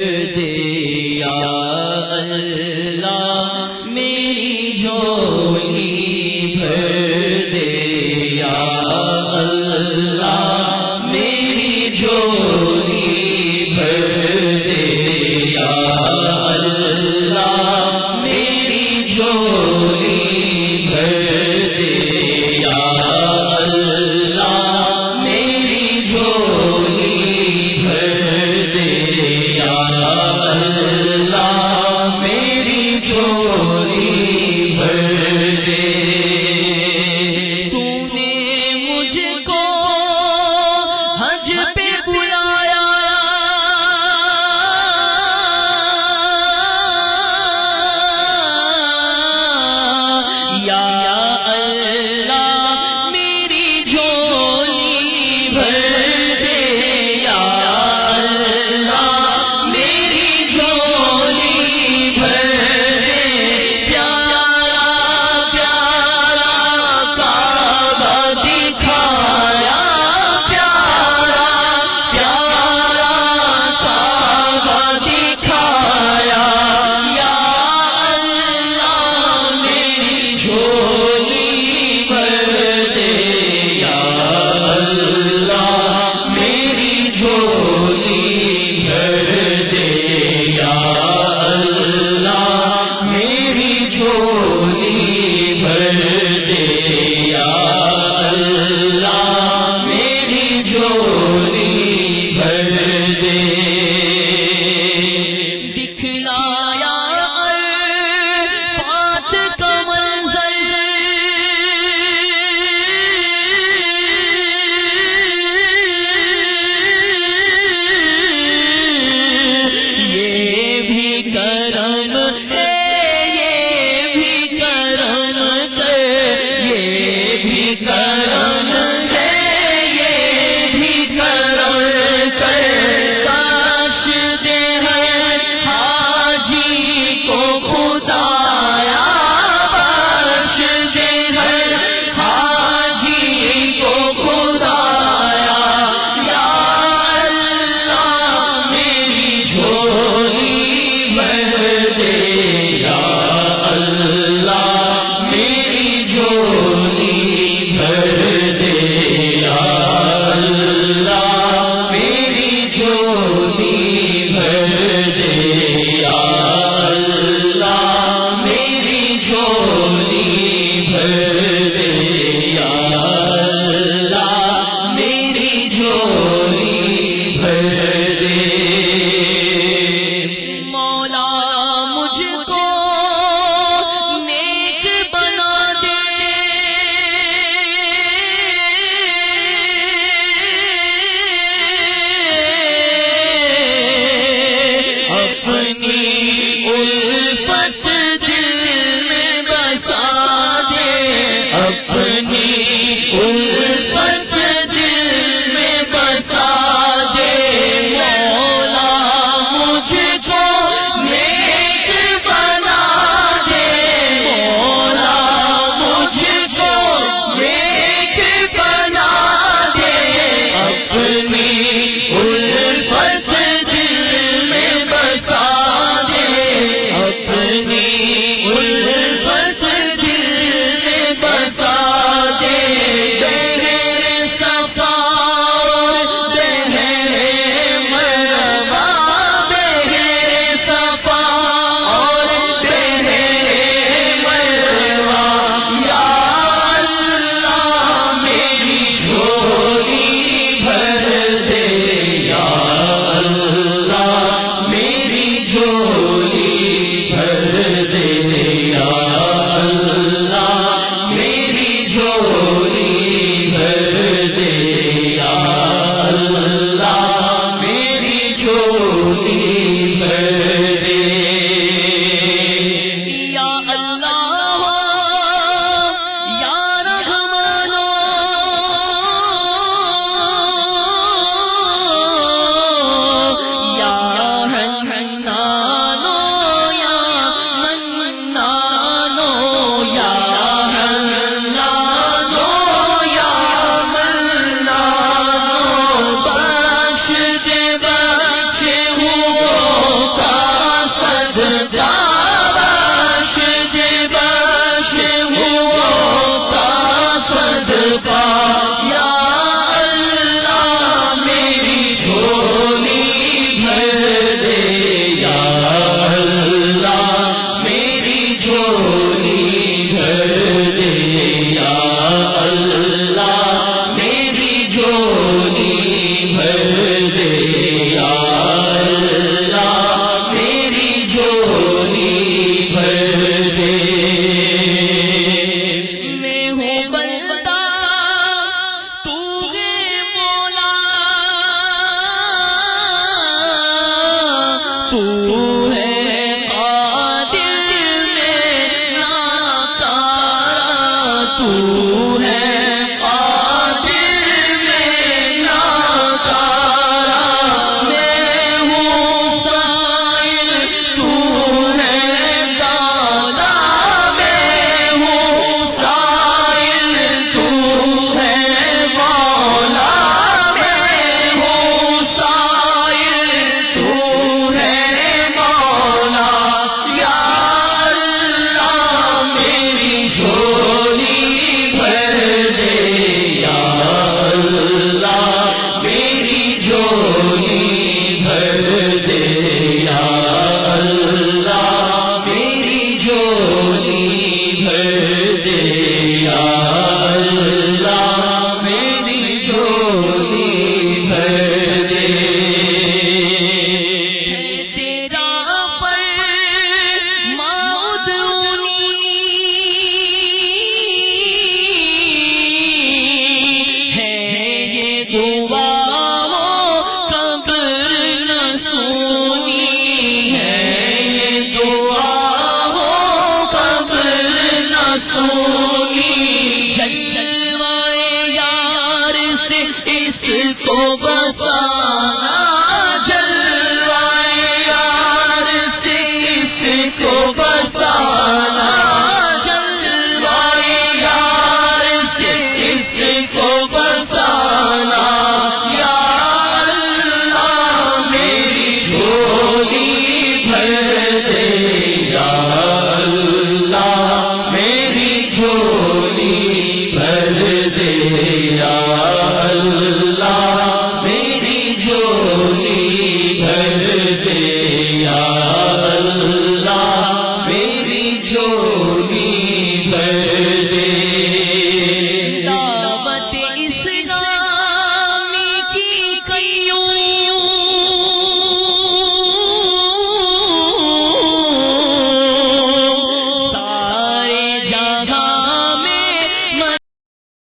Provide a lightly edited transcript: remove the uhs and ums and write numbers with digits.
یا اللہ میری جھولی بھر دے، یا اللہ میری جھولی بھر دے، یا اللہ میری جھولی بھر دے، یا اللہ میری جھولی بھر دے، یا اللہ میری جھولی بھر دے۔ تو نے مجھ کو حج پہ بلایا، یا اللہ میری جھولی بھر دے، یا اللہ میری صدقہ یا اللہ میری جھولی بھر دے یا اللہ میری جھولی بھر دے یا اللہ میری جھولی بھر دے یا اللہ میری جھولی بھر دے میں ہوں بندہ تو ہے مولا تو ہے قادر میرا تارا تو ہے قادر میرا تارا میں ہوں سائل تو ہے دادا میں ہوں سائل تو ہے مولا میں ہوں سائل تو ہے مولا یا اللہ میری جھولی بھر دے یا اللہ میری جھولی بھر دے یا اللہ میری جھولی بھر دے یا اللہ میری جھولی بھر دے تیرا سونی جلوائے یار سے اس کو بسانا جلوائے یار سے اس کو بسانا جلوائے یار سے اس کو بسانا یا اللہ میری جھولی بھر دے یا اللہ میری جھولی بھر دے یا اللہ میری جھولی بھر دے یا